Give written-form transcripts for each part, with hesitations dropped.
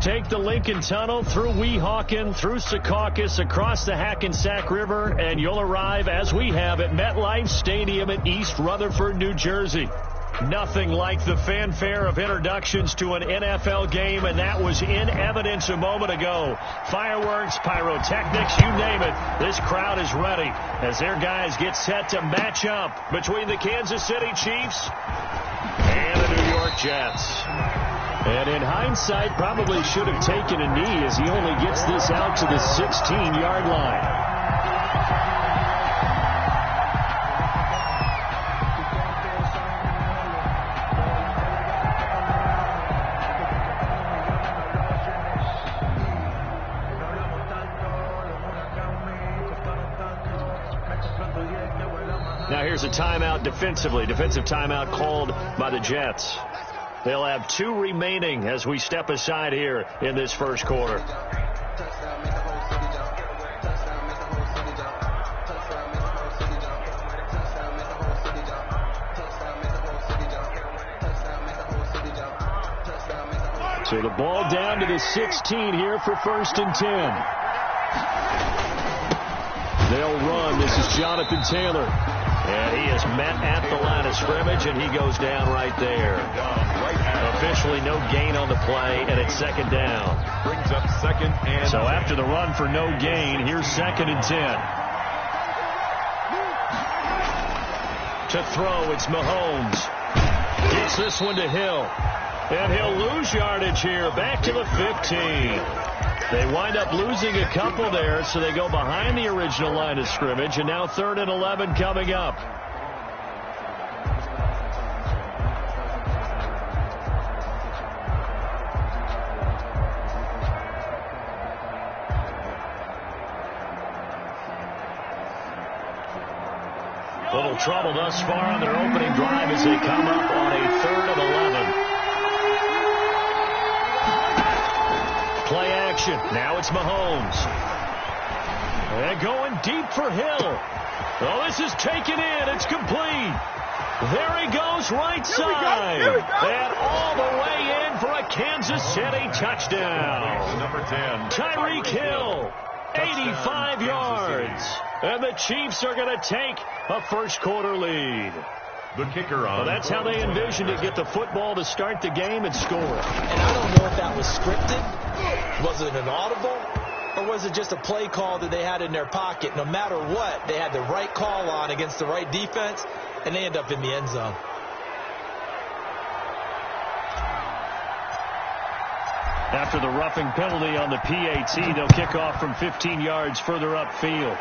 Take the Lincoln Tunnel through Weehawken, through Secaucus, across the Hackensack River, and you'll arrive, as we have, at MetLife Stadium in East Rutherford, New Jersey. Nothing like the fanfare of introductions to an NFL game, and that was in evidence a moment ago. Fireworks, pyrotechnics, you name it. This crowd is ready as their guys get set to match up between the Kansas City Chiefs and the New York Jets. And in hindsight, probably should have taken a knee as he only gets this out to the 16-yard line. Now here's a timeout defensively. Defensive timeout called by the Jets. They'll have 2 remaining as we step aside here in this first quarter. So the ball down to the 16 here for 1st and 10. They'll run. This is Jonathan Taylor. And he is met at the line of scrimmage, and he goes down right there. Officially no gain on the play, and it's 2nd down. Brings up 2nd and so after the run for no gain, here's 2nd and 10. To throw, it's Mahomes. Gets this one to Hill. And he'll lose yardage here, back to the 15. They wind up losing a couple there, so they go behind the original line of scrimmage, and now 3rd and 11 coming up. Little trouble thus far on their opening drive as they come up on a 3rd and 11. Play action. Now it's Mahomes. And going deep for Hill. Oh, this is taken in. It's complete. There he goes, right side. And all the way in for a Kansas City touchdown. Number 10. Tyreek Hill, 85 yards. And the Chiefs are going to take a first quarter lead. The kicker on. Well, that's how they envisioned it. Get the football to start the game and score. And I don't know if that was scripted. Was it an audible? Or was it just a play call that they had in their pocket? No matter what, they had the right call on against the right defense, and they end up in the end zone. After the roughing penalty on the PAT, they'll kick off from 15 yards further upfield.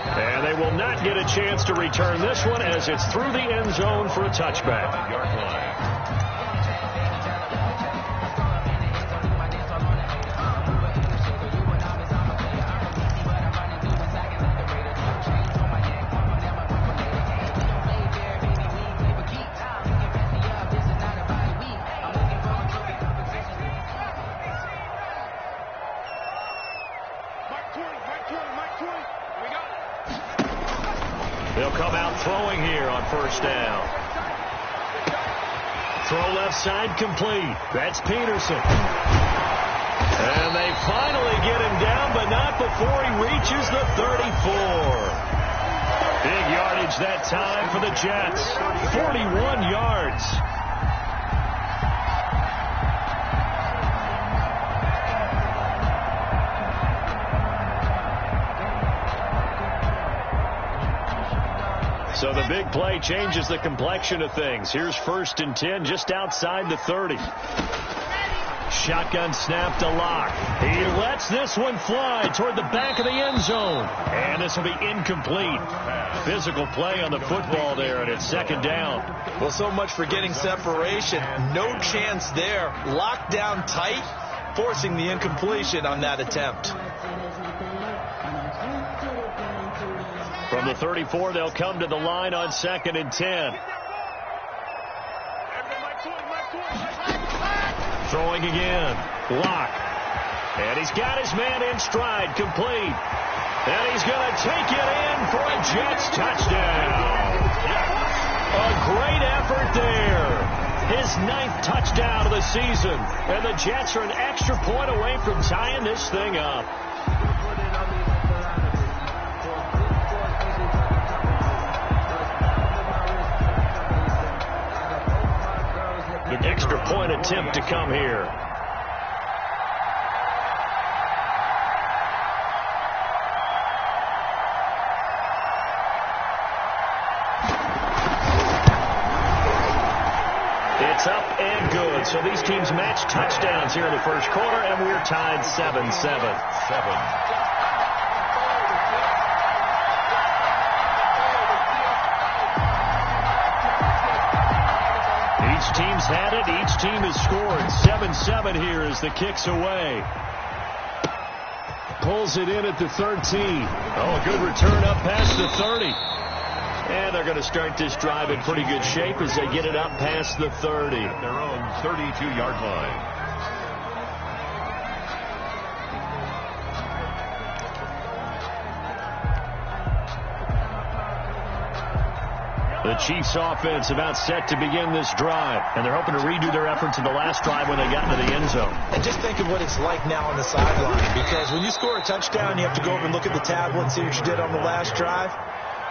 And they will not get a chance to return this one as it's through the end zone for a touchback. Yard line. They'll come out throwing here on 1st down. Throw left side complete. That's Peterson. And they finally get him down, but not before he reaches the 34. Big yardage that time for the Jets. 41 yards. So the big play changes the complexion of things. Here's 1st and 10 just outside the 30. Shotgun snap to Locke. He lets this one fly toward the back of the end zone. And this will be incomplete. Physical play on the football there, and it's 2nd down. Well, so much for getting separation. No chance there. Locked down tight, forcing the incompletion on that attempt. From the 34, they'll come to the line on 2nd and 10. Throwing again. Locke. And he's got his man in stride, complete. And he's going to take it in for a Jets touchdown. A great effort there. His 9th touchdown of the season. And the Jets are an extra point away from tying this thing up. The extra point attempt to come here. It's up and good. So these teams match touchdowns here in the first quarter, and we're tied 7-7. Each team's had it. Each team has scored. 7-7 here as the kick's away. Pulls it in at the 13. Oh, a good return up past the 30. And they're going to start this drive in pretty good shape as they get it up past the 30. At their own 32-yard line. The Chiefs offense about set to begin this drive, and they're hoping to redo their efforts in the last drive when they got into the end zone. And just think of what it's like now on the sideline, because when you score a touchdown, you have to go over and look at the tablet and see what you did on the last drive.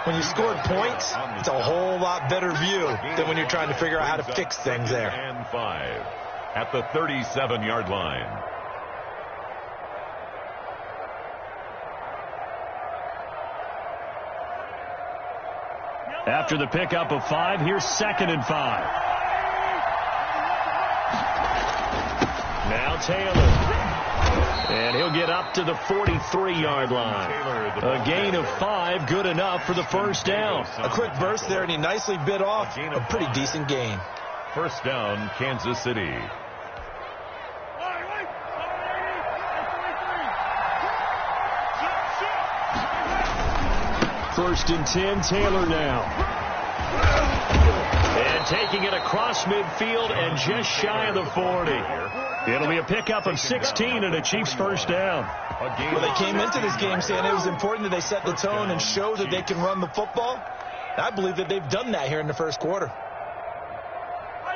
When you scored points, it's a whole lot better view than when you're trying to figure out how to fix things there. And 5 at the 37-yard line. After the pickup of 5, here's 2nd and 5. Now Taylor. And he'll get up to the 43-yard line. A gain of 5, good enough for the first down. A quick burst there, and he nicely bit off a pretty decent gain. First down, Kansas City. First and 10, Taylor now. And taking it across midfield and just shy of the 40. It'll be a pickup of 16 and a Chiefs first down. Well, they came into this game saying it was important that they set the tone and show that they can run the football. I believe that they've done that here in the first quarter.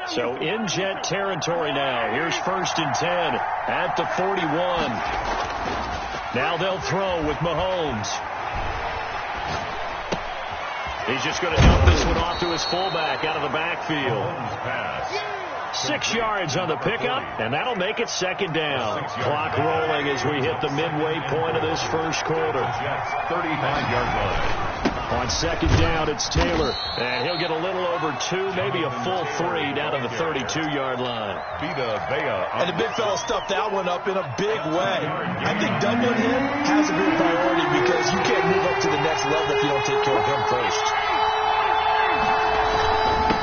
So in Jet territory now. Here's first and 10 at the 41. Now they'll throw with Mahomes. He's just going to dump this one off to his fullback out of the backfield. 6 yards on the pickup, and that'll make it second down. Clock rolling as we hit the midway point of this first quarter. 35-yard line. On second down, it's Taylor, and he'll get a little over 2, maybe a full 3 down to the 32-yard line. And the big fella stuffed that one up in a big way. I think doubling him has to be a priority because you can't move up to the next level if you don't take care of him first.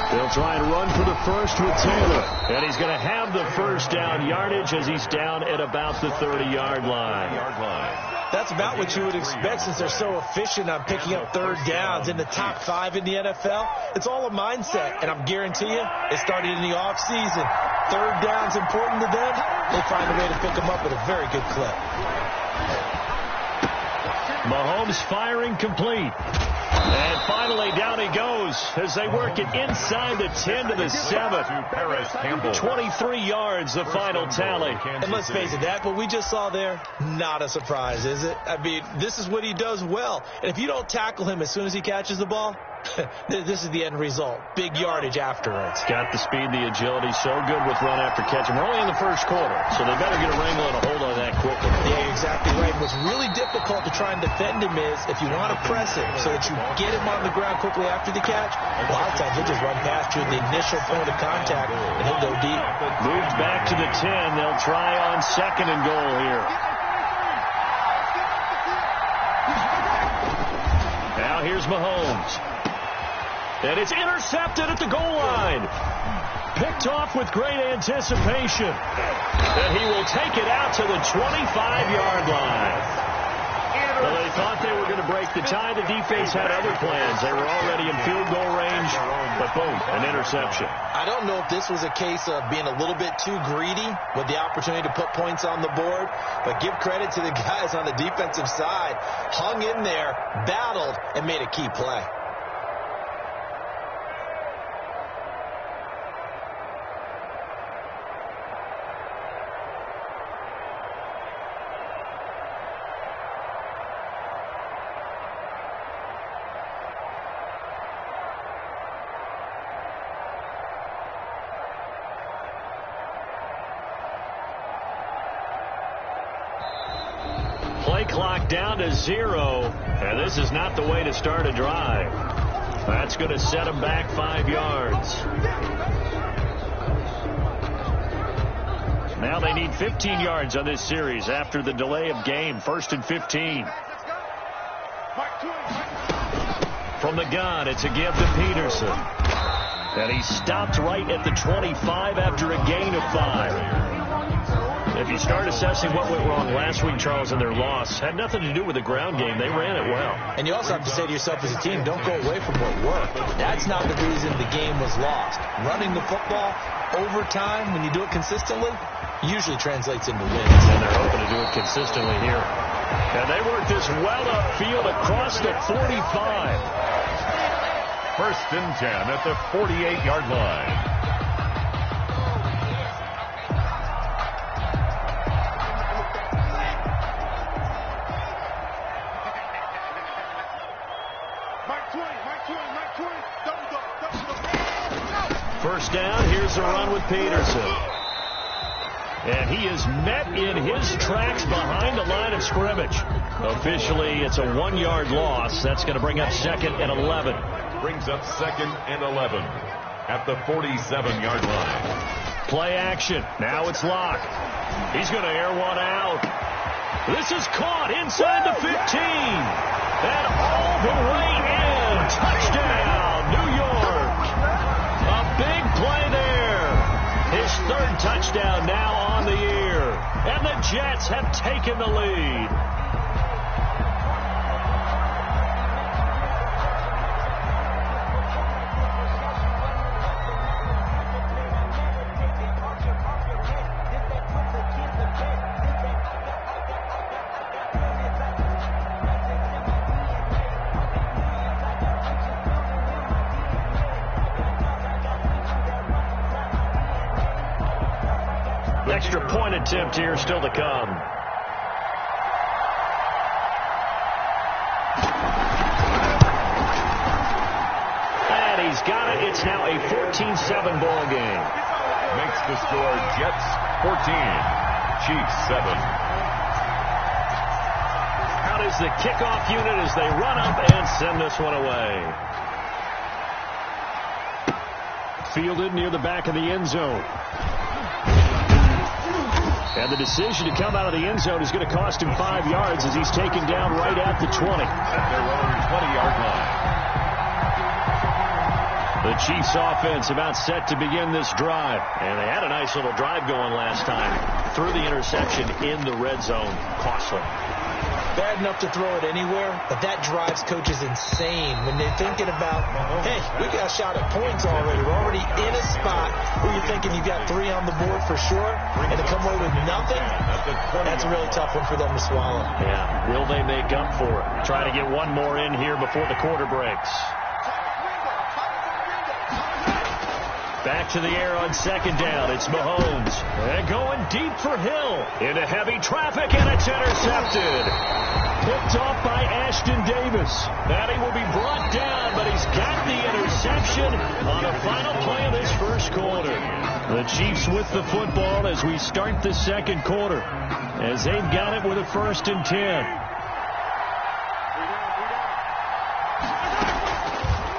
They'll try and run for the first with Taylor, and he's going to have the first down yardage as he's down at about the 30-yard line. That's about what you would expect since they're so efficient on picking up third downs in the top 5 in the NFL. It's all a mindset, and I'm guaranteeing you it started in the offseason. Third down's important to them. They find a way to pick them up at a very good clip. Mahomes firing complete. And finally, down he goes as they work it inside the 10 to the 7. 23 yards, the final tally. And let's face it, that what we just saw there, not a surprise, is it? I mean, this is what he does well. And if you don't tackle him as soon as he catches the ball, this is the end result. Big yardage afterwards. Got the speed, the agility, so good with run after catch. And we're only in the first quarter, so they better get a wrangle and a hold on that quickly. Yeah, you're exactly right. What's really difficult to try and defend him is if you want to press him so that you get him on the ground quickly after the catch, a lot of times he'll just run past you at the initial point of contact, and he'll go deep. Moved back to the 10. They'll try on second and goal here. Now here's Mahomes. And it's intercepted at the goal line. Picked off with great anticipation. And he will take it out to the 25-yard line. Well, they thought they were going to break the tie. The defense had other plans. They were already in field goal range, but boom, an interception. I don't know if this was a case of being a little bit too greedy with the opportunity to put points on the board, but give credit to the guys on the defensive side. Hung in there, battled, and made a key play. clock down to 0, and this is not the way to start a drive. That's going to set them back 5 yards. Now they need 15 yards on this series after the delay of game. 1st and 15. From the gun, it's a give to Peterson. And he stopped right at the 25 after a gain of 5. If you start assessing what went wrong last week, Charles, in their loss, had nothing to do with the ground game. They ran it well. And you also have to say to yourself as a team, don't go away from what worked. That's not the reason the game was lost. Running the football over time, when you do it consistently, usually translates into wins. And they're hoping to do it consistently here. And they work this well upfield across the 45. 1st and 10 at the 48-yard line. First down, here's a run with Peterson. And he is met in his tracks behind the line of scrimmage. Officially, it's a 1-yard loss. That's going to bring up 2nd and 11. Brings up 2nd and 11 at the 47-yard line. Play action. Now it's locked. He's going to air one out. This is caught inside the 15. And all the way in. Touchdown, New York. A big play there. His 3rd touchdown now on the year. And the Jets have taken the lead. Extra point attempt here still to come. And he's got it. It's now a 14-7 ball game. Makes the score Jets 14, Chiefs 7. Out is the kickoff unit as they run up and send this one away. Fielded near the back of the end zone. And the decision to come out of the end zone is going to cost him 5 yards as he's taken down right at the 20. At their own 20-yard line. The Chiefs offense about set to begin this drive. And they had a nice little drive going last time. Threw the interception in the red zone. Costly. Bad enough to throw it anywhere, but that drives coaches insane when they're thinking about, hey, we got a shot at points already. We're already in a spot where you're thinking you've got 3 on the board for sure, and to come away with nothing, that's a really tough one for them to swallow. Yeah, will they make up for it? Try to get one more in here before the quarter breaks. Back to the air on 2nd down. It's Mahomes. And going deep for Hill. Into heavy traffic, and it's intercepted. Picked off by Ashton Davis. And he will be brought down, but he's got the interception on a final play of this 1st quarter. The Chiefs with the football as we start the 2nd quarter. As they've got it with a 1st and 10.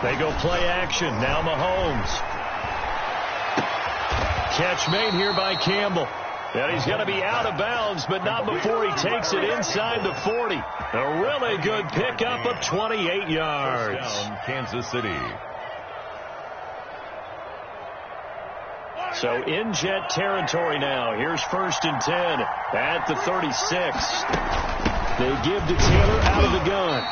They go play action. Now Mahomes. Catch made here by Campbell. And he's going to be out of bounds, but not before he takes it inside the 40. A really good pickup of 28 yards. Down, Kansas City. So in Jet territory now. Here's 1st and 10 at the 36. They give to Taylor out of the gun.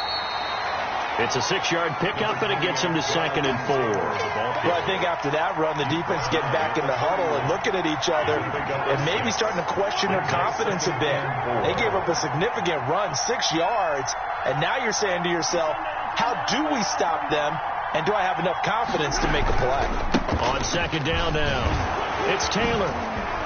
It's a 6-yard pickup, and it gets him to 2nd and 4. Well, I think after that run, the defense getting back in the huddle and looking at each other and maybe starting to question their confidence a bit. They gave up a significant run, 6 yards, and now you're saying to yourself, how do we stop them, and do I have enough confidence to make a play? On 2nd down now, it's Taylor.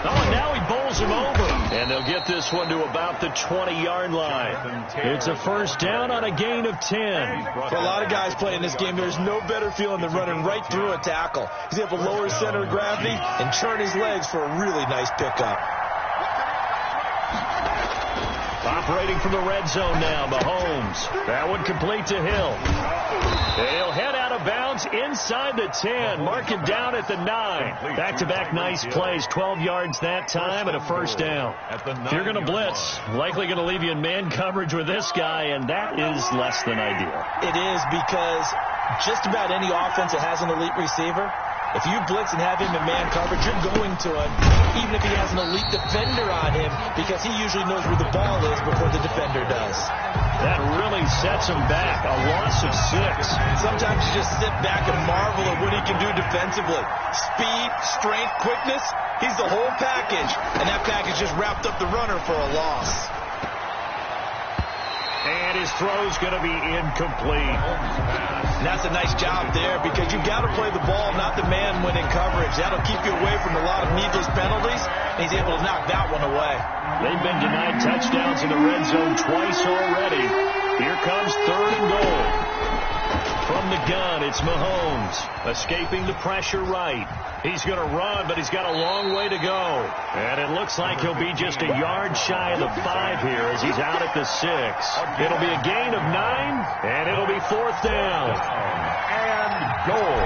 Oh, and now he bowls him over. And they'll get this one to about the 20-yard line. It's a 1st down on a gain of 10. For a lot of guys playing this game, there's no better feeling than running right through a tackle. He's able to lower his center of gravity and turn his legs for a really nice pickup. Operating from the red zone now, Mahomes. That one complete to Hill. He'll head out of bounds inside the 10. Mark it down at the 9. Back-to-back nice plays. 12 yards that time and a first down. If you're going to blitz, likely going to leave you in man coverage with this guy, and that is less than ideal. It is, because just about any offense that has an elite receiver, if you blitz and have him in man coverage, you're going to him, even if he has an elite defender on him, because he usually knows where the ball is before the defender does. That really sets him back. A loss of 6. Sometimes you just sit back and marvel at what he can do defensively. Speed, strength, quickness, he's the whole package, and that package just wrapped up the runner for a loss. And his throw's going to be incomplete. And that's a nice job there, because you've got to play the ball, not the man when in coverage. That'll keep you away from a lot of needless penalties, and he's able to knock that one away. They've been denied touchdowns in the red zone twice already. Here comes 3rd and goal. From the gun, it's Mahomes, escaping the pressure right. He's going to run, but he's got a long way to go. And it looks like he'll be just a yard shy of the 5 here as he's out at the 6. It'll be a gain of 9, and it'll be 4th down. And goal.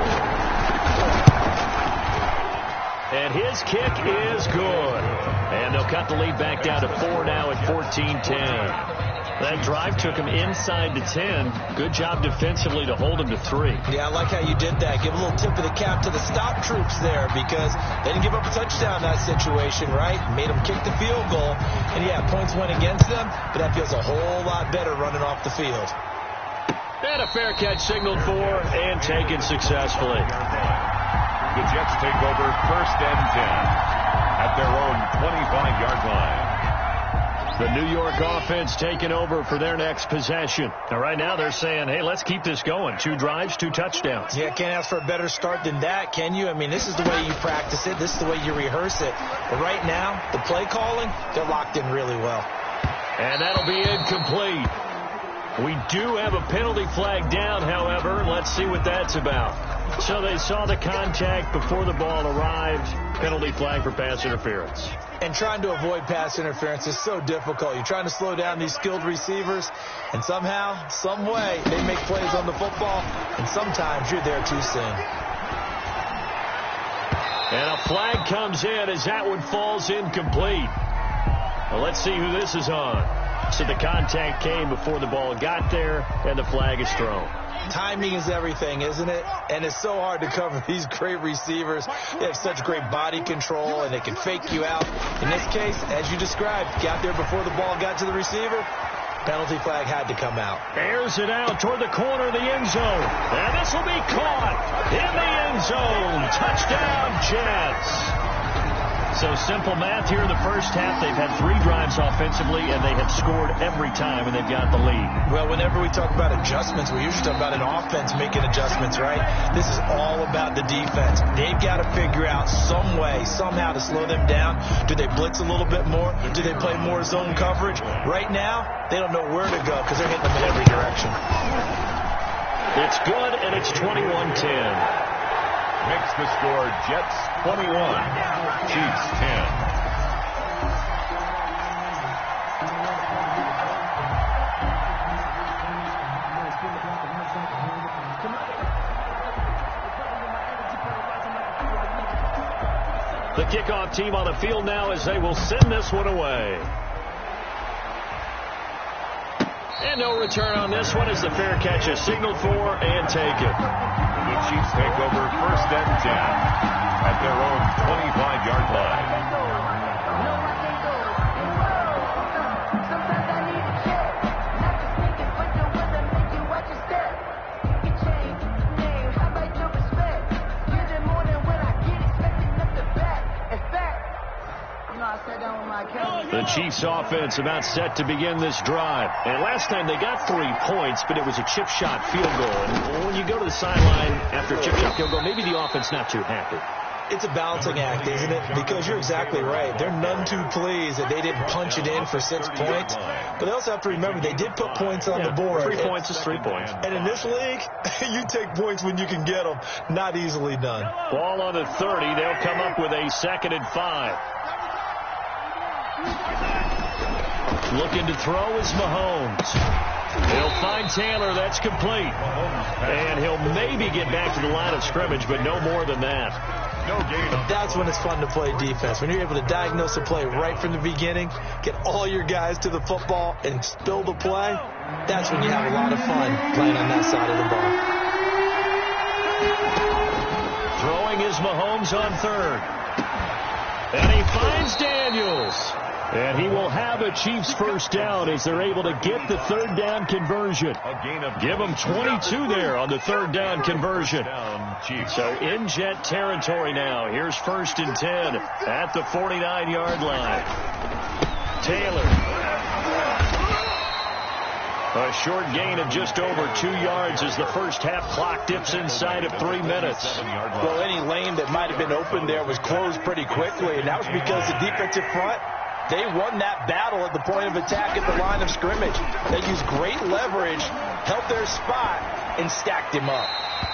And his kick is good. And they'll cut the lead back down to 4 now at 14-10. That drive took him inside the 10. Good job defensively to hold him to 3. Yeah, I like how you did that. Give a little tip of the cap to the stop troops there, because they didn't give up a touchdown in that situation, right? Made them kick the field goal. And, yeah, points went against them, but that feels a whole lot better running off the field. And a fair catch signaled for and taken successfully. The Jets take over 1st and 10 at their own 25-yard line. The New York offense taking over for their next possession. Now, right now they're saying, hey, let's keep this going. 2 drives, 2 touchdowns. Yeah, can't ask for a better start than that, can you? I mean, this is the way you practice it. This is the way you rehearse it. But right now, the play calling, they're locked in really well. And that'll be incomplete. We do have a penalty flag down, however. Let's see what that's about. So they saw the contact before the ball arrived. Penalty flag for pass interference. And trying to avoid pass interference is so difficult. You're trying to slow down these skilled receivers, and somehow, some way, they make plays on the football, and sometimes you're there too soon. And a flag comes in as that one falls incomplete. Well, let's see who this is on. So the contact came before the ball got there, and the flag is thrown. Timing is everything, isn't it? And it's so hard to cover these great receivers. They have such great body control, and they can fake you out. In this case, as you described, got there before the ball got to the receiver. Penalty flag had to come out. Airs it out toward the corner of the end zone. And this will be caught in the end zone. Touchdown, Jets. So simple math here in the first half. They've had 3 drives offensively, and they have scored every time, and they've got the lead. Well, whenever we talk about adjustments, we usually talk about an offense making adjustments, right? This is all about the defense. They've got to figure out some way, somehow to slow them down. Do they blitz a little bit more? Do they play more zone coverage? Right now, they don't know where to go because they're hitting them in every direction. It's good, and it's 21-10. Makes the score Jets 21, Chiefs 10. The kickoff team on the field now as they will send this one away. And no return on this one as the fair catch is signaled for and taken. The Chiefs take over 1st and 10 at their own 25-yard line. The Chiefs offense about set to begin this drive. And last time they got 3 points, but it was a chip shot field goal. And when you go to the sideline after a chip shot field goal, maybe the offense not too happy. It's a balancing act, isn't it? Because you're exactly right. They're none too pleased that they didn't punch it in for 6 points. But they also have to remember they did put points on the board. 3 points is 3 points. And in this league, you take points when you can get them. Not easily done. Ball on the 30. They'll come up with a 2nd and 5. Looking to throw is Mahomes. He'll find Taylor. That's complete. And he'll maybe get back to the line of scrimmage, but no more than that. No gain. That's when it's fun to play defense. When you're able to diagnose a play right from the beginning, get all your guys to the football, and spill the play, that's when you have a lot of fun playing on that side of the ball. Throwing is Mahomes on third. And he finds Daniels. And he will have a Chiefs first down as they're able to get the third down conversion. Give them 22 there on the third down conversion. So in Jet territory now. Here's 1st and 10 at the 49-yard line. Taylor. A short gain of just over 2 yards as the first half clock dips inside of 3 minutes. Well, any lane that might have been open there was closed pretty quickly, and that was because the defensive front, they won that battle at the point of attack at the line of scrimmage. They used great leverage, held their spot, and stacked him up.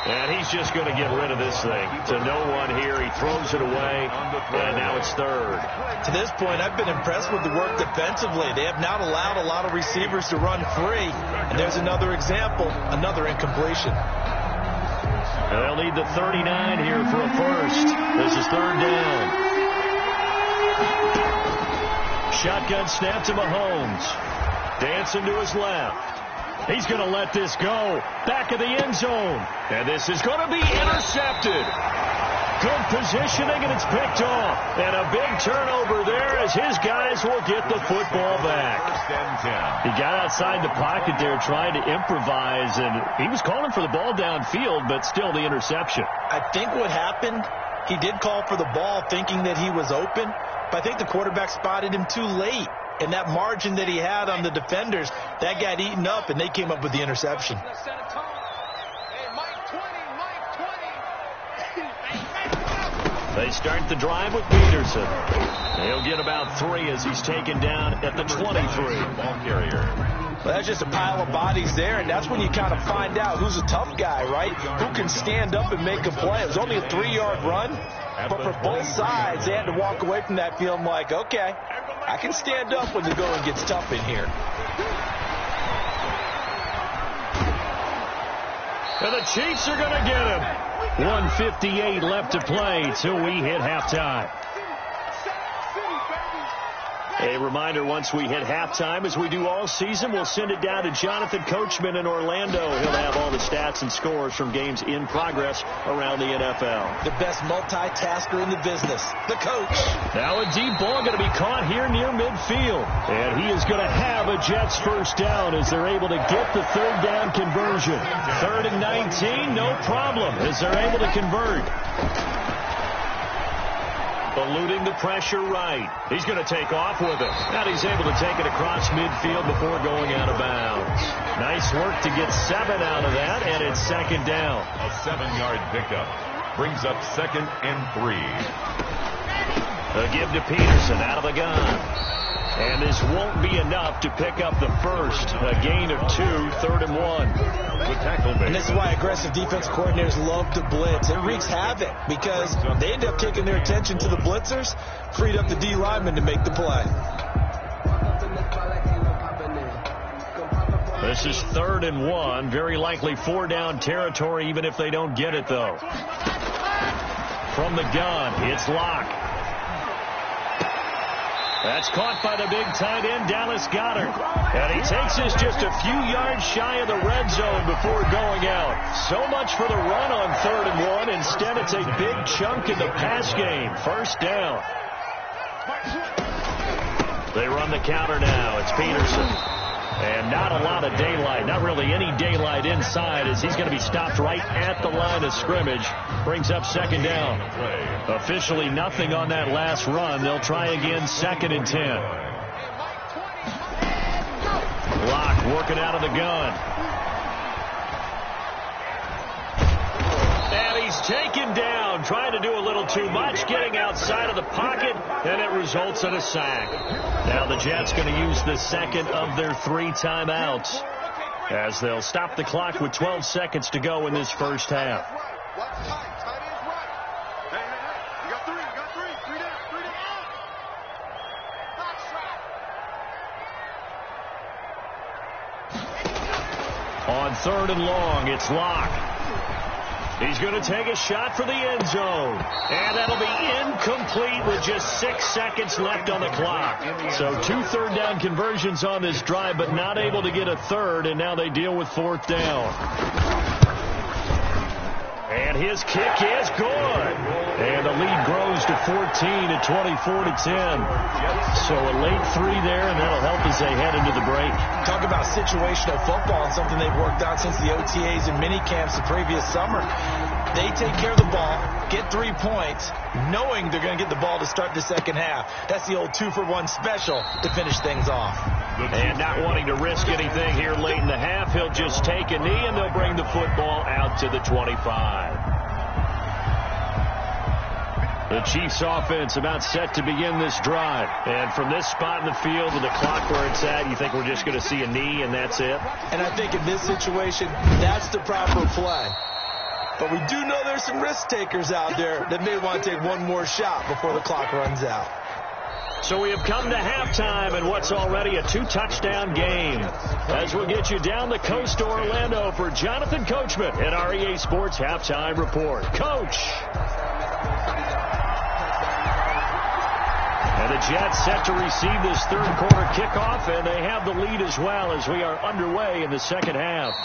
And he's just going to get rid of this thing. To no one here. He throws it away, and now it's third. To this point, I've been impressed with the work defensively. They have not allowed a lot of receivers to run free. And there's another example, another incompletion. And they'll need the 39 here for a first. This is third down. Shotgun snap to Mahomes. Dancing to his left. He's going to let this go. Back of the end zone. And this is going to be intercepted. Good positioning, and it's picked off. And a big turnover there as his guys will get the football back. He got outside the pocket there trying to improvise, and he was calling for the ball downfield, but still the interception. I think what happened, he did call for the ball thinking that he was open, but I think the quarterback spotted him too late. And that margin that he had on the defenders, that got eaten up, and they came up with the interception. They start the drive with Peterson. He'll get about 3 as he's taken down at the 23. Ball carrier. Well, that's just a pile of bodies there, and that's when you kind of find out who's a tough guy, right? Who can stand up and make a play. It was only a 3-yard run, but for both sides, they had to walk away from that feeling like, okay, I can stand up when the going gets tough in here. And the Chiefs are going to get him. 1:58 left to play till we hit halftime. A reminder, once we hit halftime, as we do all season, we'll send it down to Jonathan Coachman in Orlando. He'll have all the stats and scores from games in progress around the NFL. The best multitasker in the business, the coach. Now a deep ball going to be caught here near midfield. And he is going to have a Jets first down as they're able to get the third down conversion. 3rd and 19, no problem, as they're able to convert. Eluding the pressure right. He's going to take off with it. And he's able to take it across midfield before going out of bounds. Nice work to get 7 out of that, and it's 2nd down. A 7-yard pickup brings up 2nd and 3. A give to Peterson out of the gun. And this won't be enough to pick up the first. A gain of 2, 3rd and 1. Good tackle there. And this is why aggressive defense coordinators love to blitz. It wreaks havoc because they end up taking their attention to the blitzers, freed up the D lineman to make the play. This is 3rd and 1. Very likely 4-down territory, even if they don't get it, though. From the gun, it's Locke. That's caught by the big tight end, Dallas Goedert. And he takes this just a few yards shy of the red zone before going out. So much for the run on 3rd and 1. Instead, it's a big chunk in the pass game. First down. They run the counter now. It's Peterson. And not a lot of daylight, not really any daylight inside, as he's going to be stopped right at the line of scrimmage. Brings up 2nd down. Officially nothing on that last run. They'll try again, 2nd and 10. Locke working out of the gun. And he's taken down, trying to do a little too much, getting outside of the pocket, and it results in a sack. Now the Jets going to use the 2nd of their 3 timeouts as they'll stop the clock with 12 seconds to go in this first half. On 3rd and long, it's Locke. He's going to take a shot for the end zone. And that'll be incomplete with just 6 seconds left on the clock. So 2 third-down conversions on this drive, but not able to get a third, and now they deal with 4th down. And his kick is good. And the lead grows to 14 at 24-10. So a late 3 there, and that'll help as they head into the break. Talk about situational football and something they've worked out since the OTAs and mini camps the previous summer. They take care of the ball, get 3 points, knowing they're going to get the ball to start the second half. That's the old 2-for-1 special to finish things off. And not wanting to risk anything here late in the half, he'll just take a knee, and they'll bring the football out to the 25. The Chiefs offense about set to begin this drive. And from this spot in the field with the clock where it's at, you think we're just going to see a knee and that's it? And I think in this situation, that's the proper play. But we do know there's some risk takers out there that may want to take one more shot before the clock runs out. So we have come to halftime in what's already a 2-touchdown game. As we'll get you down the coast to Orlando for Jonathan Coachman at our EA Sports Halftime Report. Coach! And the Jets set to receive this third quarter kickoff, and they have the lead as well as we are underway in the second half.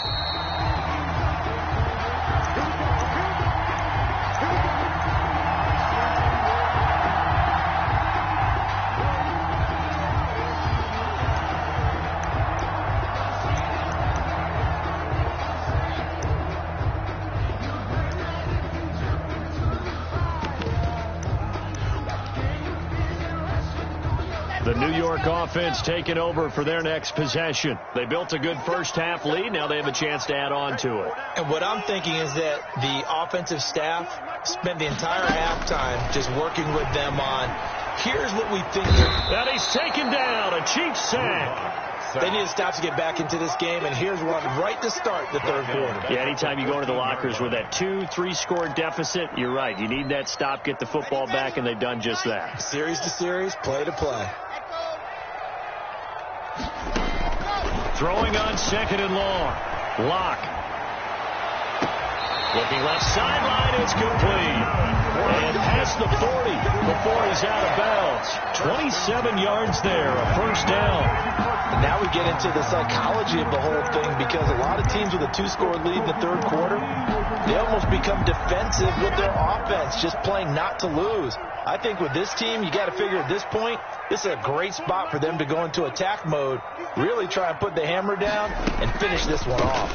The New York offense taking over for their next possession. They built a good first-half lead. Now they have a chance to add on to it. And what I'm thinking is that the offensive staff spent the entire halftime just working with them on, here's what we think. That he's taken down, a Chiefs sack. They need to stop to get back into this game, and here's one right to start the third quarter. Yeah, anytime you go into the lockers with that 2-3 deficit, you're right. You need that stop, get the football back, and they've done just that. Series to series, play to play. Throwing on 2nd and long. Locke. Looking left sideline, it's complete. And past the 40 before he's out of bounds. 27 yards there, a first down. And now we get into the psychology of the whole thing, because a lot of teams with a 2-score lead in the third quarter, they almost become defensive with their offense, just playing not to lose. I think with this team, you got to figure at this point, this is a great spot for them to go into attack mode, really try and put the hammer down and finish this one off.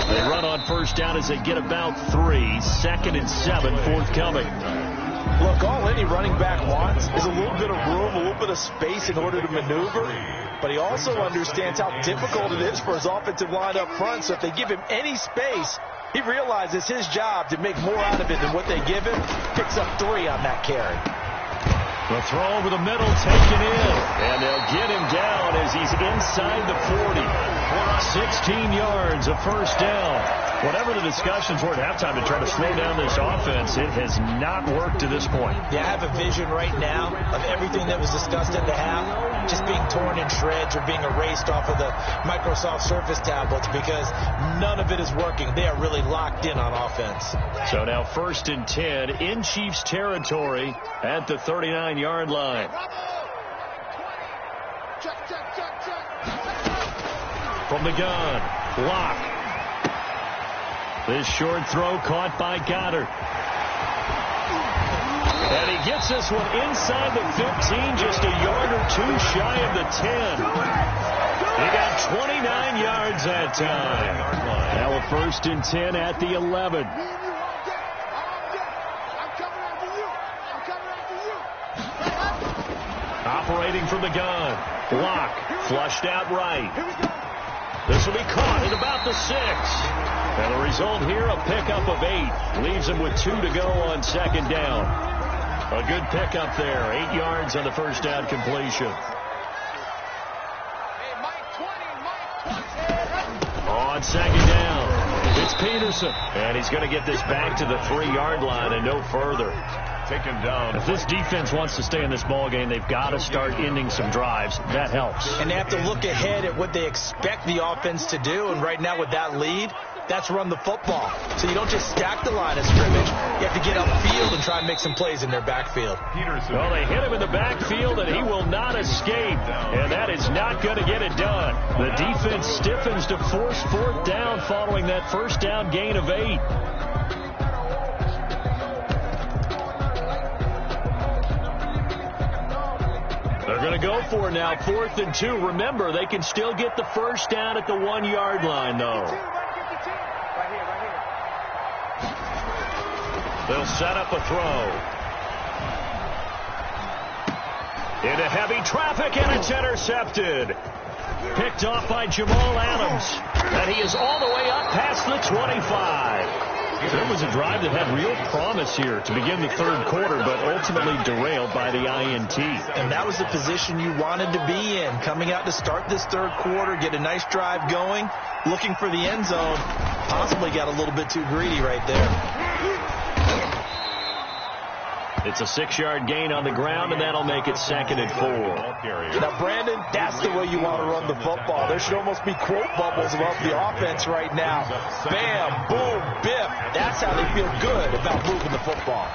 They run on first down as they get about 3. 2nd and 7 forthcoming. Look, all any running back wants is a little bit of room, a little bit of space in order to maneuver. But he also understands how difficult it is for his offensive line up front. So if they give him any space, he realizes his job to make more out of it than what they give him. Picks up 3 on that carry. The throw over the middle taken in. And they'll get him down as he's inside the 40. 16 yards, a first down. Whatever the discussions were at halftime to try to slow down this offense, it has not worked to this point. Yeah, I have a vision right now of everything that was discussed at the half just being torn in shreds or being erased off of the Microsoft Surface tablets, because none of it is working. They are really locked in on offense. So now 1st and 10 in Chiefs territory at the 39-yard line. From the gun, Locke. This short throw caught by Goddard. And he gets this one inside the 15, just a yard or 2 shy of the 10. He got 29 yards that time. Now a 1st and 10 at the 11. Operating from the gun. Locke flushed out right. This will be caught at about the 6. And the result here, a pickup of 8. Leaves him with 2 to go on 2nd down. A good pickup there. 8 yards on the first down completion. On 2nd down, it's Peterson. And he's going to get this back to the 3-yard line and no further. taken down. If this defense wants to stay in this ball game, they've got to start ending some drives. That helps. And they have to look ahead at what they expect the offense to do. And right now with that lead, that's run the football. So you don't just stack the line of scrimmage. You have to get upfield and try and make some plays in their backfield. Well, they hit him in the backfield, and he will not escape. And that is not going to get it done. The defense stiffens to force fourth down following that first down gain of 8. They're going to go for it now, 4th and 2. Remember, they can still get the first down at the 1-yard line, though. They'll set up a throw. Into heavy traffic, and it's intercepted. Picked off by Jamal Adams. And he is all the way up past the 25. There was a drive that had real promise here to begin the third quarter, but ultimately derailed by the INT. And that was the position you wanted to be in. Coming out to start this third quarter, get a nice drive going, looking for the end zone. Possibly got a little bit too greedy right there. It's a 6-yard gain on the ground, and that'll make it 2nd and 4. Now, Brandon, that's the way you want to run the football. There should almost be quote bubbles about the offense right now. Bam, boom, biff. That's how they feel good about moving the football.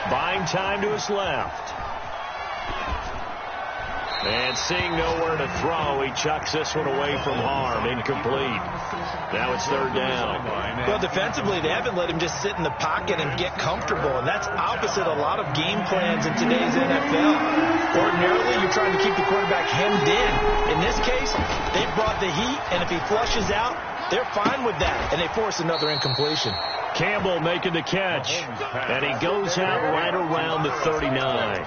Buying time to his left. And seeing nowhere to throw, he chucks this one away from harm. Incomplete. Now it's 3rd down. Well, defensively, they haven't let him just sit in the pocket and get comfortable, and that's opposite a lot of game plans in today's NFL. Ordinarily, you're trying to keep the quarterback hemmed in. In this case, they brought the heat, and if he flushes out, they're fine with that, and they force another incompletion. Campbell making the catch, and he goes out right around the 39.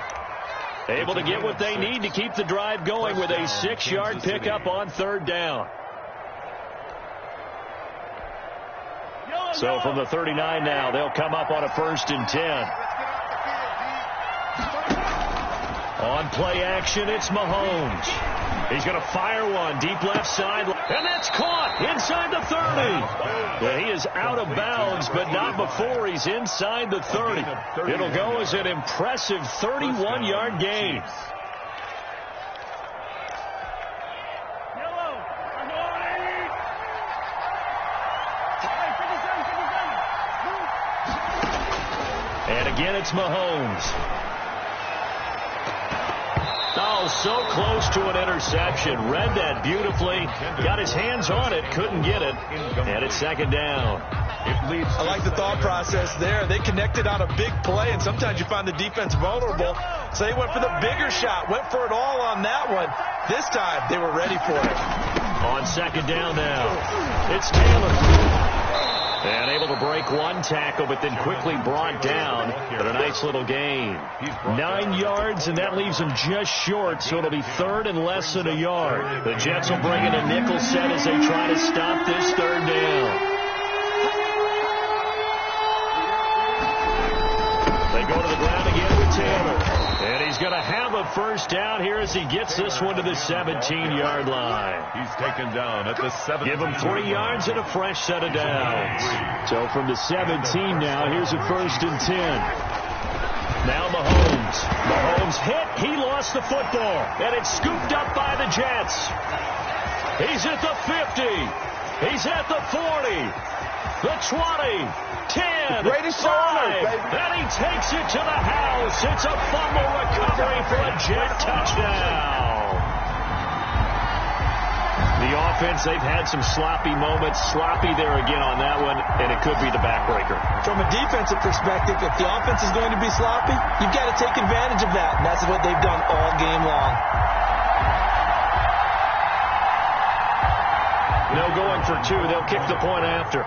Able to get what they need to keep the drive going with a 6-yard pickup on 3rd down. So from the 39 now, they'll come up on a 1st and 10. On play action, it's Mahomes. He's going to fire one deep left side, and that's caught inside the 30. Yeah, he is out of bounds, but not before he's inside the 30. It'll go as an impressive 31-yard gain. And again, it's Mahomes. Oh, so close to an interception. Read that beautifully. Got his hands on it. Couldn't get it. And it's 2nd down. I like the thought process there. They connected on a big play, and sometimes you find the defense vulnerable. So they went for the bigger shot. Went for it all on that one. This time, they were ready for it. On 2nd down now, it's Taylor. And able to break one tackle, but then quickly brought down. But a nice little gain. 9 yards, and that leaves him just short, so it'll be 3rd and less than a yard. The Jets will bring in a nickel set as they try to stop this 3rd down. They go to the ground again with Taylor. And he's going to have a first down here as he gets this one to the 17-yard line. He's taken down at the 7. Give him 3 yards and a fresh set of downs. So from the 17 now, here's a 1st and 10. Now Mahomes. Mahomes hit. He lost the football. And it's scooped up by the Jets. He's at the 50. He's at the 40. The 20. 10, 5, and he takes it to the house. It's a fumble recovery for a Jet touchdown. The offense, they've had some sloppy moments. Sloppy there again on that one, and it could be the backbreaker. From a defensive perspective, if the offense is going to be sloppy, you've got to take advantage of that, and that's what they've done all game long. No going for 2. They'll kick the point after.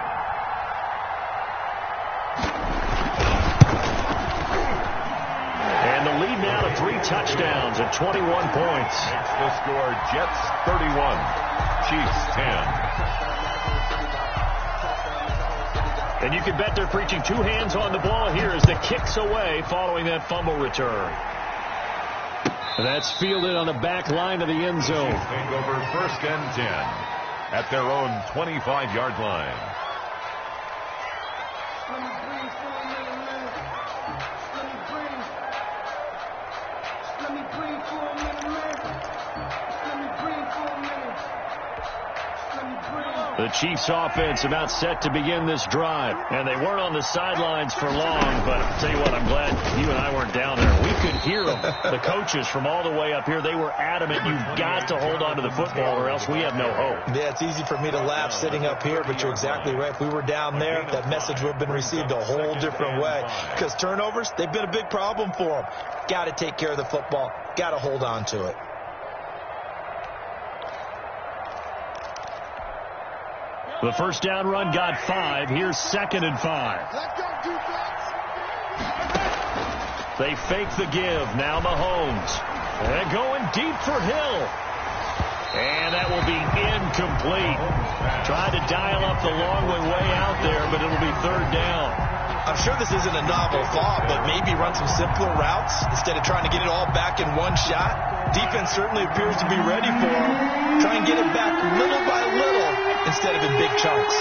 And the lead now to 3 touchdowns and 21 points. Makes the score Jets 31, Chiefs 10. And you can bet they're preaching 2 hands on the ball here as the kick's away following that fumble return. And that's fielded on the back line of the end zone. Take over 1st and 10 at their own 25-yard line. Let me breathe for a minute, man. Let me breathe. Let me breathe for a minute, man. Let me breathe for a minute. Let me breathe. The Chiefs offense about set to begin this drive. And they weren't on the sidelines for long, but I'll tell you what, I'm glad you and I weren't down there. We could hear them, the coaches from all the way up here. They were adamant, you've got to hold on to the football or else we have no hope. Yeah, it's easy for me to laugh sitting up here, but you're exactly right. If we were down there, that message would have been received a whole different way. Because turnovers, they've been a big problem for them. Got to take care of the football. Got to hold on to it. The first down run got 5. Here's 2nd and 5. Let's go, defense. They fake the give. Now Mahomes. And going deep for Hill. And that will be incomplete. Tried to dial up the long way out there, but it'll be 3rd down. I'm sure this isn't a novel thought, but maybe run some simpler routes instead of trying to get it all back in one shot. Defense certainly appears to be ready for him. Try and get it back little by little instead of in big chunks.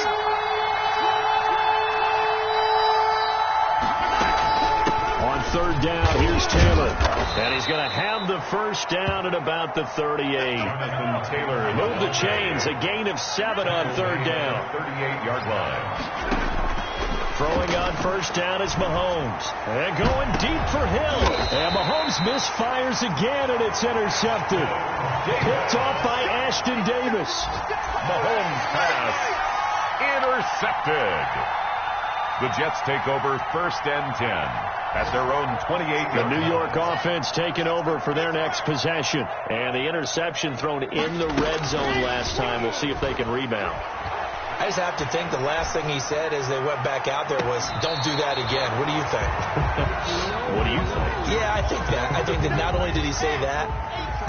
On 3rd down, here's Taylor. And he's going to have the first down at about the 38. Move the chains. A gain of 7 on 3rd down. 38-yard line. Throwing on first down is Mahomes. And going deep for Hill. And Mahomes misfires again, and it's intercepted. Picked off by Ashton Davis. Mahomes pass intercepted. The Jets take over 1st and 10 at their own 28-yard line. The New York offense taking over for their next possession. And the interception thrown in the red zone last time. We'll see if they can rebound. I just have to think the last thing he said as they went back out there was, don't do that again. What do you think? What do you think? Yeah, I think that not only did he say that,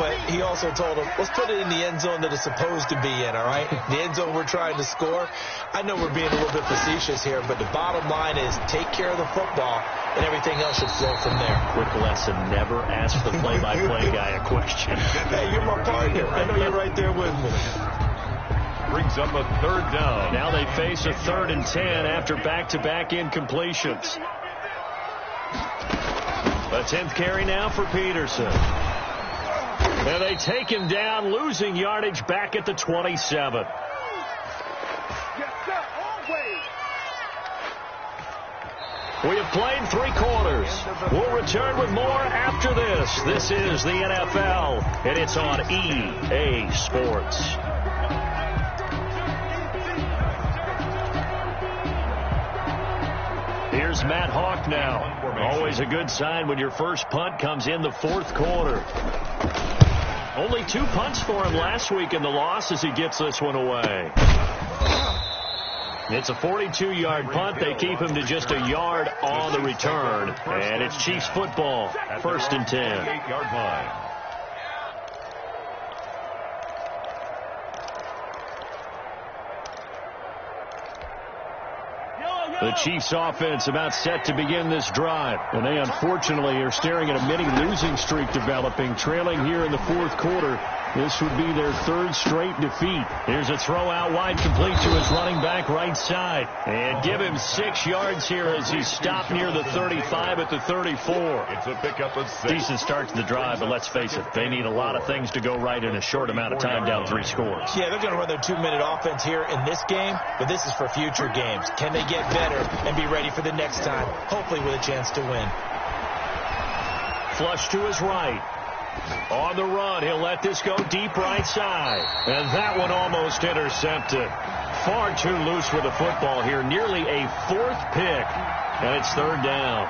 but he also told them, let's put it in the end zone that it's supposed to be in, all right? The end zone we're trying to score. I know we're being a little bit facetious here, but the bottom line is take care of the football, and everything else should flow from there. Quick lesson, never ask the play-by-play guy a question. Hey, you're my partner. I know you're right there with me. Brings up a 3rd down. Now they face a 3rd and 10 after back-to-back incompletions. A 10th carry now for Peterson. And they take him down, losing yardage back at the 27. We have played 3 quarters. We'll return with more after this. This is the NFL, and it's on EA Sports. Here's Matt Hawk now. Always a good sign when your first punt comes in the 4th quarter. Only 2 punts for him last week in the loss as he gets this one away. It's a 42-yard punt. They keep him to just a yard on the return. And it's Chiefs football, 1st and 10. 8-yard line. The Chiefs offense about set to begin this drive. And they unfortunately are staring at a mini losing streak developing, trailing here in the 4th quarter. This would be their 3rd straight defeat. Here's a throw out wide, complete to his running back right side. And give him 6 yards here as he's stopped near the 35 at the 34. It's a pickup of 6. Decent start to the drive, but let's face it, they need a lot of things to go right in a short amount of time, down 3 scores. Yeah, they're going to run their 2-minute offense here in this game, but this is for future games. Can they get better and be ready for the next time, hopefully with a chance to win? Flush to his right. On the run, he'll let this go deep right side. And that one almost intercepted. Far too loose with the football here. Nearly a 4th pick. And it's 3rd down.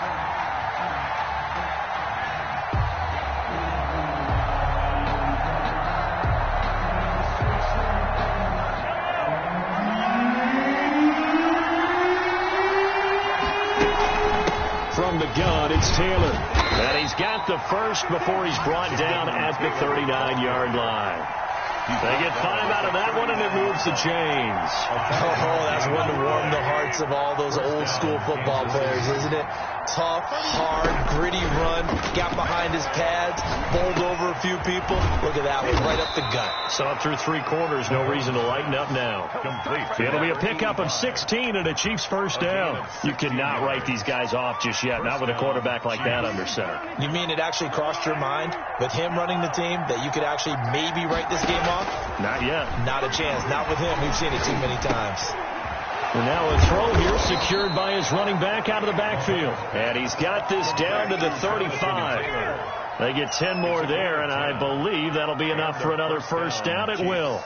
From the gun, it's Taylor. And he's got the first before he's brought down at the 39-yard line. They get 5 out of that one, and it moves the chains. Oh, that's one to warm the hearts of all those old-school football players, isn't it? tough, hard, gritty run. Got behind his pads, bowled over a few people. Look at that one, right up the gut. So up through 3 quarters, no reason to lighten up now. Complete. It'll be a pickup of 16 and a Chiefs first down. You cannot write these guys off just yet, not with a quarterback like that under center. You mean it actually crossed your mind with him running the team that you could actually maybe write this game off? Not yet. Not a chance. Not with him. We've seen it too many times. And now a throw here secured by his running back out of the backfield. And he's got this down to the 35. They get 10 more there, and I believe that'll be enough for another first down. It will.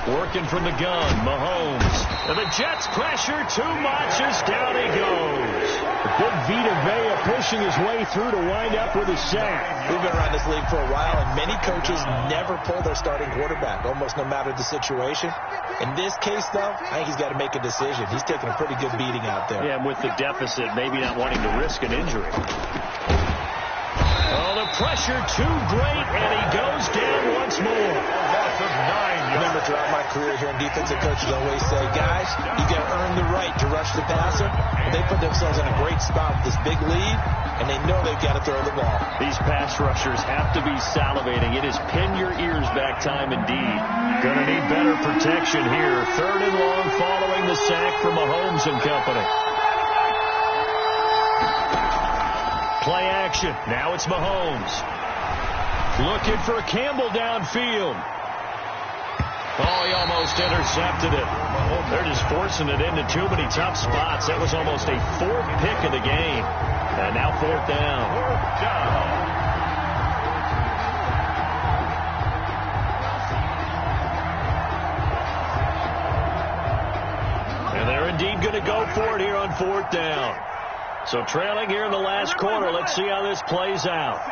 Working from the gun, Mahomes. And the Jets pressure too much as down he goes. Big Vita Vea pushing his way through to wind up with a sack. We've been around this league for a while, and many coaches never pull their starting quarterback, almost no matter the situation. In this case, though, I think he's got to make a decision. He's taking a pretty good beating out there. Yeah, and with the deficit, maybe not wanting to risk an injury. Oh, the pressure too great, and he goes down once more. A loss of 9. Remember, throughout my career here in defensive coaches always say, guys, you got to earn the right to rush the passer. Well, they put themselves in a great spot with this big lead, and they know they've got to throw the ball. These pass rushers have to be salivating. It is pin your ears back time indeed. Gonna need better protection here. 3rd and long following the sack from Mahomes and company. Play action. Now it's Mahomes. Looking for Campbell downfield. Oh, he almost intercepted it. They're just forcing it into too many tough spots. That was almost a 4th pick of the game. And now 4th down. And they're indeed going to go for it here on 4th down. So trailing here in the last quarter. Let's see how this plays out.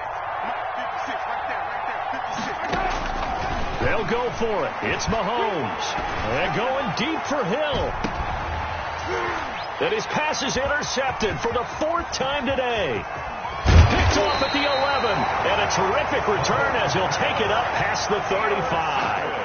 They'll go for it. It's Mahomes. And going deep for Hill. And his pass is intercepted for the 4th time today. Picked off at the 11. And a terrific return as he'll take it up past the 35.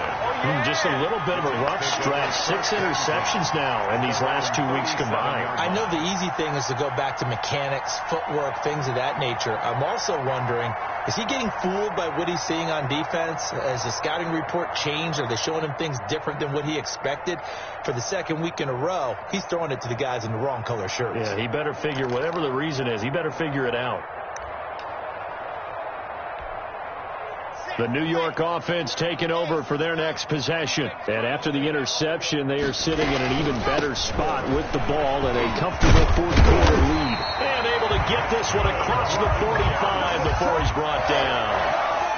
Just a little bit of a rough stretch. 6 interceptions now in these last 2 weeks combined. I know the easy thing is to go back to mechanics, footwork, things of that nature. I'm also wondering, is he getting fooled by what he's seeing on defense? Has the scouting report changed? Are they showing him things different than what he expected? For the 2nd week in a row, he's throwing it to the guys in the wrong color shirts. Yeah, he better figure, whatever the reason is, he better figure it out. The New York offense taking over for their next possession. And after the interception, they are sitting in an even better spot with the ball and a comfortable 4th quarter lead. And able to get this one across the 45 before he's brought down.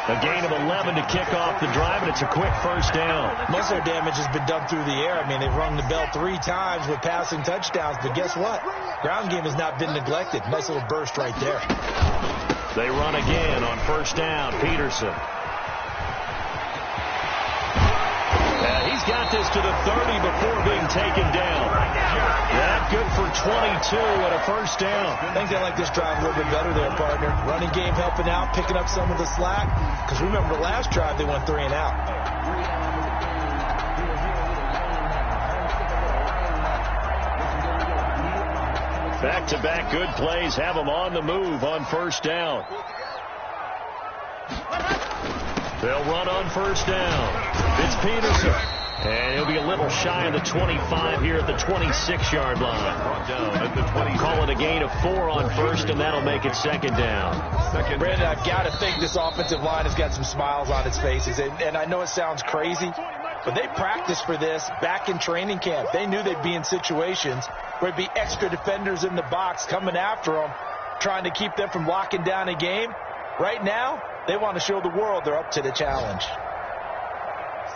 A gain of 11 to kick off the drive, and it's a quick first down. Most of their damage has been done through the air. I mean, they've rung the bell 3 times with passing touchdowns, but guess what? Ground game has not been neglected. Nice little burst right there. They run again on first down. Peterson. He's got this to the 30 before being taken down. That good for 22 and a first down. I think they like this drive a little bit better there, partner. Running game helping out, picking up some of the slack. Because remember, the last drive they went 3 and out. Back-to-back good plays have them on the move on first down. They'll run on first down. It's Peterson. And he'll be a little shy of the 25 here at the 26-yard line. Down at the 20. Call it a gain of 4 on first, and that'll make it 2nd down. Brandon, I've got to think this offensive line has got some smiles on its faces. And I know it sounds crazy, but they practiced for this back in training camp. They knew they'd be in situations where there'd be extra defenders in the box coming after them, trying to keep them from locking down a game. Right now, they want to show the world they're up to the challenge.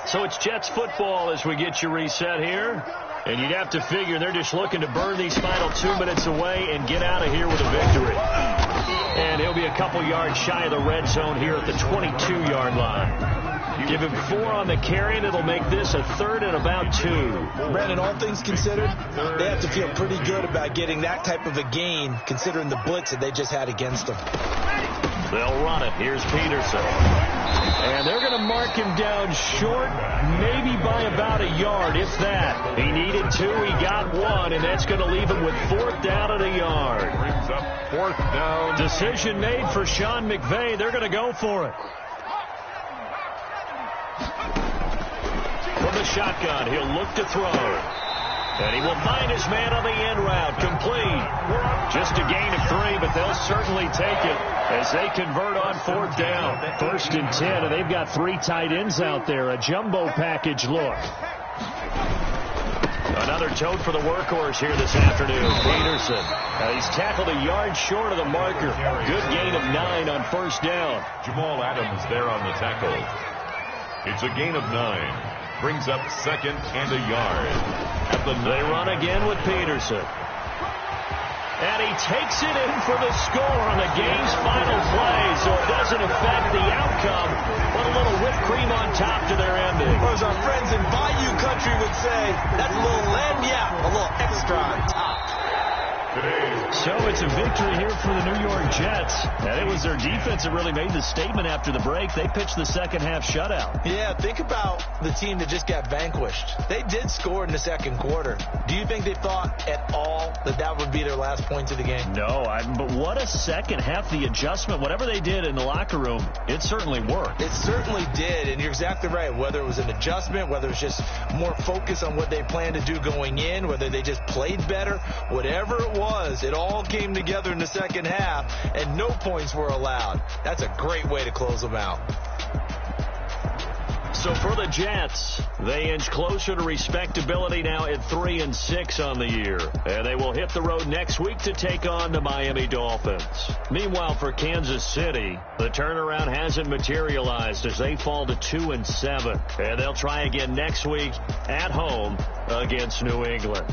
So it's Jets football as we get you reset here. And you'd have to figure they're just looking to burn these final 2 minutes away and get out of here with a victory. And he'll be a couple yards shy of the red zone here at the 22-yard line. Give him 4 on the carry, and it'll make this a 3rd and about 2. Brandon, all things considered, they have to feel pretty good about getting that type of a gain, considering the blitz that they just had against them. They'll run it. Here's Peterson. And they're going to mark him down short, maybe by about a yard, if that. He needed 2, he got 1, and that's going to leave him with 4th down at a yard. Brings up 4th down. Decision made for Sean McVay. They're going to go for it. From the shotgun, he'll look to throw. And he will find his man on the end route. Complete. Just a gain of 3, but they'll certainly take it as they convert on 4th down. 1st and 10, and they've got 3 tight ends out there. A jumbo package look. Another tote for the workhorse here this afternoon. Peterson. He's tackled a yard short of the marker. Good gain of 9 on 1st down. Jamal Adams there on the tackle. It's a gain of 9. Brings up 2nd and a yard. They run again with Peterson. And he takes it in for the score on the game's final play, so it doesn't affect the outcome, but a little whipped cream on top to their ending. Or as our friends in Bayou Country would say, that's a little lagniappe, a little extra on top. So it's a victory here for the New York Jets. And it was their defense that really made the statement after the break. They pitched the second half shutout. Yeah, think about the team that just got vanquished. They did score in the second quarter. Do you think they thought at all that that would be their last points of the game? No, but what a second half. The adjustment, whatever they did in the locker room, it certainly worked. It certainly did, and you're exactly right. Whether it was an adjustment, whether it was just more focus on what they planned to do going in, whether they just played better, whatever it was, it all came together in the second half, and no points were allowed. That's a great way to close them out. So for the Jets, they inch closer to respectability now at 3-6 on the year. And they will hit the road next week to take on the Miami Dolphins. Meanwhile, for Kansas City, the turnaround hasn't materialized as they fall to 2-7. And they'll try again next week at home against New England.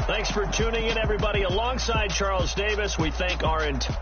Thanks for tuning in, everybody. Alongside Charles Davis, we thank our entire